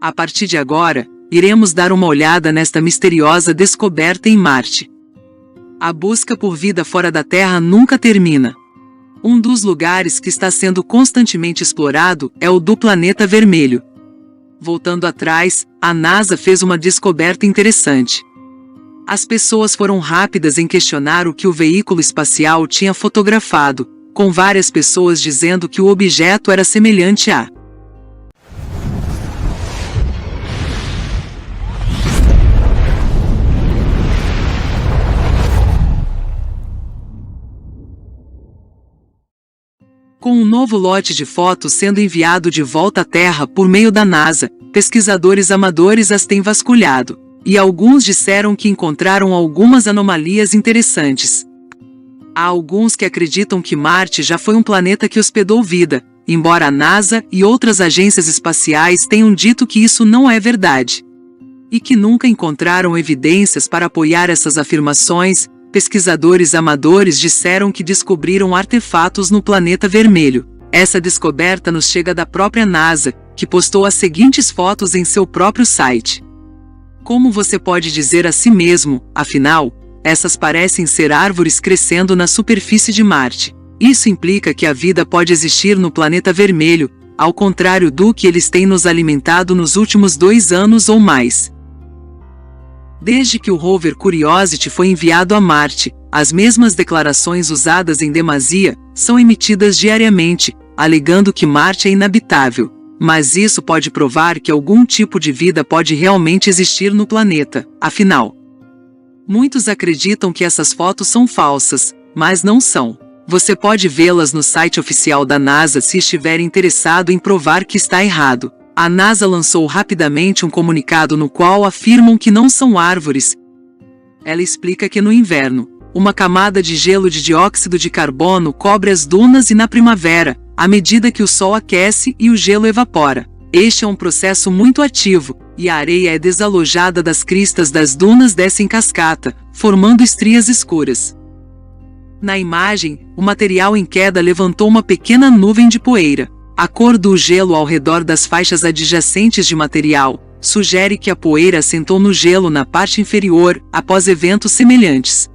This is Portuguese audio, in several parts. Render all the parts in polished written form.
A partir de agora, iremos dar uma olhada nesta misteriosa descoberta em Marte. A busca por vida fora da Terra nunca termina. Um dos lugares que está sendo constantemente explorado é o do planeta vermelho. Voltando atrás, a NASA fez uma descoberta interessante. As pessoas foram rápidas em questionar o que o veículo espacial tinha fotografado, com várias pessoas dizendo que o objeto era semelhante a Com um novo lote de fotos sendo enviado de volta à Terra por meio da NASA, pesquisadores amadores as têm vasculhado, e alguns disseram que encontraram algumas anomalias interessantes. Há alguns que acreditam que Marte já foi um planeta que hospedou vida, embora a NASA e outras agências espaciais tenham dito que isso não é verdade. E que nunca encontraram evidências para apoiar essas afirmações. Pesquisadores amadores disseram que descobriram artefatos no planeta vermelho. Essa descoberta nos chega da própria NASA, que postou as seguintes fotos em seu próprio site. Como você pode dizer a si mesmo, afinal, essas parecem ser árvores crescendo na superfície de Marte. Isso implica que a vida pode existir no planeta vermelho, ao contrário do que eles têm nos alimentado nos últimos 2 anos ou mais. Desde que o rover Curiosity foi enviado a Marte, as mesmas declarações usadas em demasia são emitidas diariamente, alegando que Marte é inabitável. Mas isso pode provar que algum tipo de vida pode realmente existir no planeta, afinal. Muitos acreditam que essas fotos são falsas, mas não são. Você pode vê-las no site oficial da NASA se estiver interessado em provar que está errado. A NASA lançou rapidamente um comunicado no qual afirmam que não são árvores. Ela explica que no inverno, uma camada de gelo de dióxido de carbono cobre as dunas e na primavera, à medida que o sol aquece e o gelo evapora. Este é um processo muito ativo, e a areia é desalojada das cristas das dunas desce em cascata, formando estrias escuras. Na imagem, o material em queda levantou uma pequena nuvem de poeira. A cor do gelo ao redor das faixas adjacentes de material sugere que a poeira assentou no gelo na parte inferior após eventos semelhantes.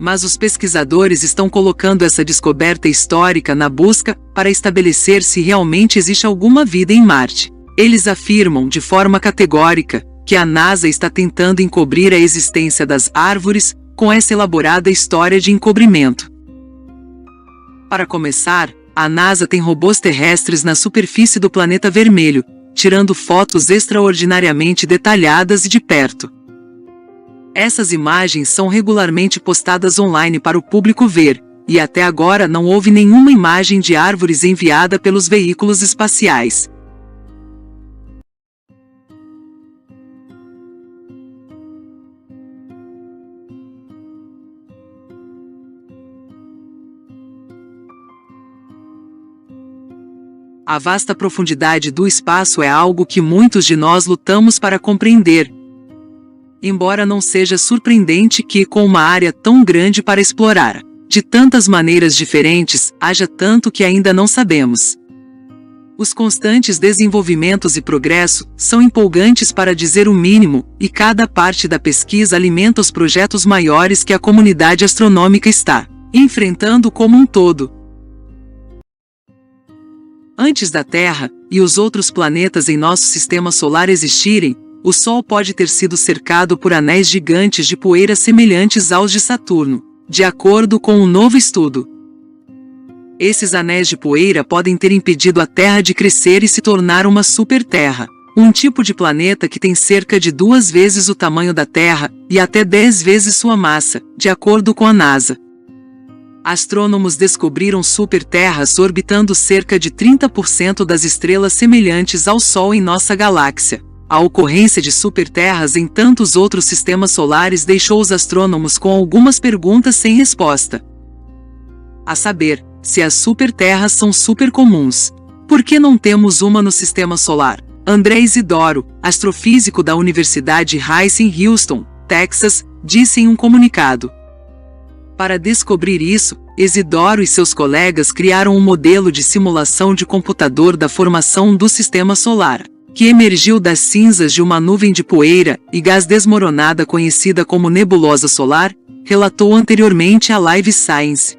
Mas os pesquisadores estão colocando essa descoberta histórica na busca para estabelecer se realmente existe alguma vida em Marte. Eles afirmam de forma categórica que a NASA está tentando encobrir a existência das árvores com essa elaborada história de encobrimento. Para começar, a NASA tem robôs terrestres na superfície do planeta vermelho, tirando fotos extraordinariamente detalhadas e de perto. Essas imagens são regularmente postadas online para o público ver, e até agora não houve nenhuma imagem de árvores enviada pelos veículos espaciais. A vasta profundidade do espaço é algo que muitos de nós lutamos para compreender. Embora não seja surpreendente que, com uma área tão grande para explorar, de tantas maneiras diferentes, haja tanto que ainda não sabemos. Os constantes desenvolvimentos e progresso são empolgantes para dizer o mínimo, e cada parte da pesquisa alimenta os projetos maiores que a comunidade astronômica está enfrentando como um todo. Antes da Terra e os outros planetas em nosso sistema solar existirem, o Sol pode ter sido cercado por anéis gigantes de poeira semelhantes aos de Saturno, de acordo com um novo estudo. Esses anéis de poeira podem ter impedido a Terra de crescer e se tornar uma superterra, um tipo de planeta que tem cerca de 2 vezes o tamanho da Terra e até 10 vezes sua massa, de acordo com a NASA. Astrônomos descobriram superterras orbitando cerca de 30% das estrelas semelhantes ao Sol em nossa galáxia. A ocorrência de superterras em tantos outros sistemas solares deixou os astrônomos com algumas perguntas sem resposta. A saber, se as superterras são supercomuns, por que não temos uma no sistema solar? André Isidoro, astrofísico da Universidade Rice em Houston, Texas, disse em um comunicado. Para descobrir isso, Isidoro e seus colegas criaram um modelo de simulação de computador da formação do sistema solar. que emergiu das cinzas de uma nuvem de poeira e gás desmoronada conhecida como nebulosa solar, relatou anteriormente a Live Science.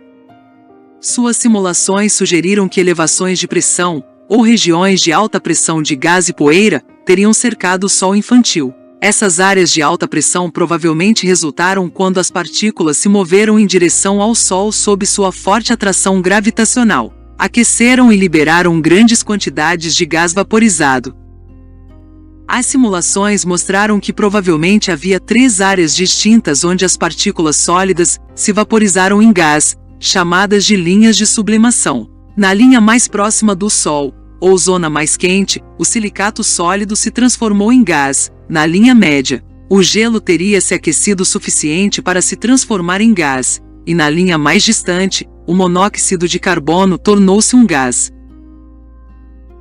Suas simulações sugeriram que elevações de pressão, ou regiões de alta pressão de gás e poeira, teriam cercado o Sol infantil. Essas áreas de alta pressão provavelmente resultaram quando as partículas se moveram em direção ao Sol sob sua forte atração gravitacional, aqueceram e liberaram grandes quantidades de gás vaporizado. As simulações mostraram que provavelmente havia 3 áreas distintas onde as partículas sólidas se vaporizaram em gás, chamadas de linhas de sublimação. Na linha mais próxima do Sol, ou zona mais quente, o silicato sólido se transformou em gás. Na linha média, o gelo teria se aquecido o suficiente para se transformar em gás, e na linha mais distante, o monóxido de carbono tornou-se um gás.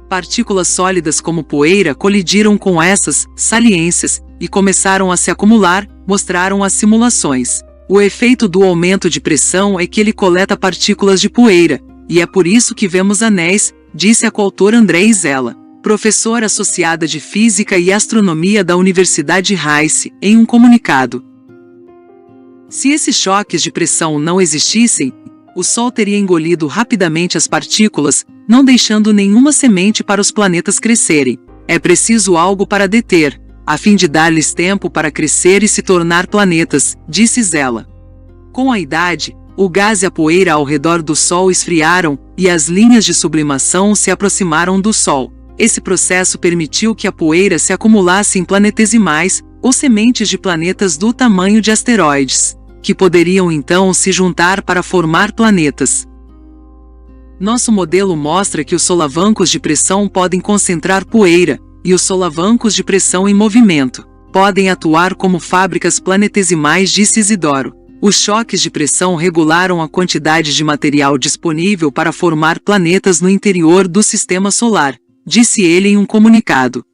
Partículas sólidas como poeira colidiram com essas saliências e começaram a se acumular, mostraram as simulações. O efeito do aumento de pressão é que ele coleta partículas de poeira, e é por isso que vemos anéis, disse a coautora André Isela, professora associada de Física e Astronomia da Universidade Rice, em um comunicado. Se esses choques de pressão não existissem, o Sol teria engolido rapidamente as partículas, não deixando nenhuma semente para os planetas crescerem. É preciso algo para deter, a fim de dar-lhes tempo para crescer e se tornar planetas, disse Isela. Com a idade, o gás e a poeira ao redor do Sol esfriaram, e as linhas de sublimação se aproximaram do Sol. Esse processo permitiu que a poeira se acumulasse em planetesimais, ou sementes de planetas do tamanho de asteroides, que poderiam então se juntar para formar planetas. Nosso modelo mostra que os solavancos de pressão podem concentrar poeira, e os solavancos de pressão em movimento podem atuar como fábricas planetesimais, disse Isidoro. Os choques de pressão regularam a quantidade de material disponível para formar planetas no interior do sistema solar, disse ele em um comunicado.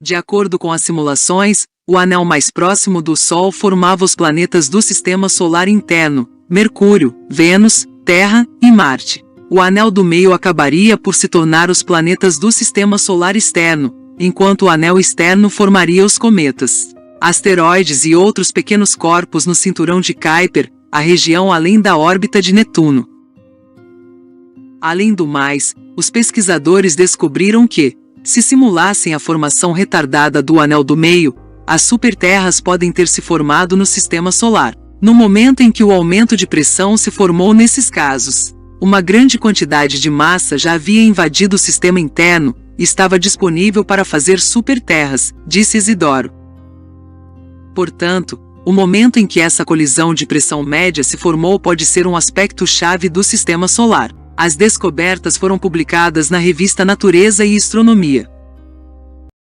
De acordo com as simulações, o anel mais próximo do Sol formava os planetas do sistema solar interno, Mercúrio, Vênus, Terra e Marte. O anel do meio acabaria por se tornar os planetas do sistema solar externo, enquanto o anel externo formaria os cometas, asteroides e outros pequenos corpos no cinturão de Kuiper, a região além da órbita de Netuno. Além do mais, os pesquisadores descobriram que, se simulassem a formação retardada do anel do meio, as superterras podem ter se formado no sistema solar. No momento em que o aumento de pressão se formou nesses casos, uma grande quantidade de massa já havia invadido o sistema interno e estava disponível para fazer superterras, disse Isidoro. Portanto, o momento em que essa colisão de pressão média se formou pode ser um aspecto-chave do sistema solar. As descobertas foram publicadas na revista Natureza e Astronomia.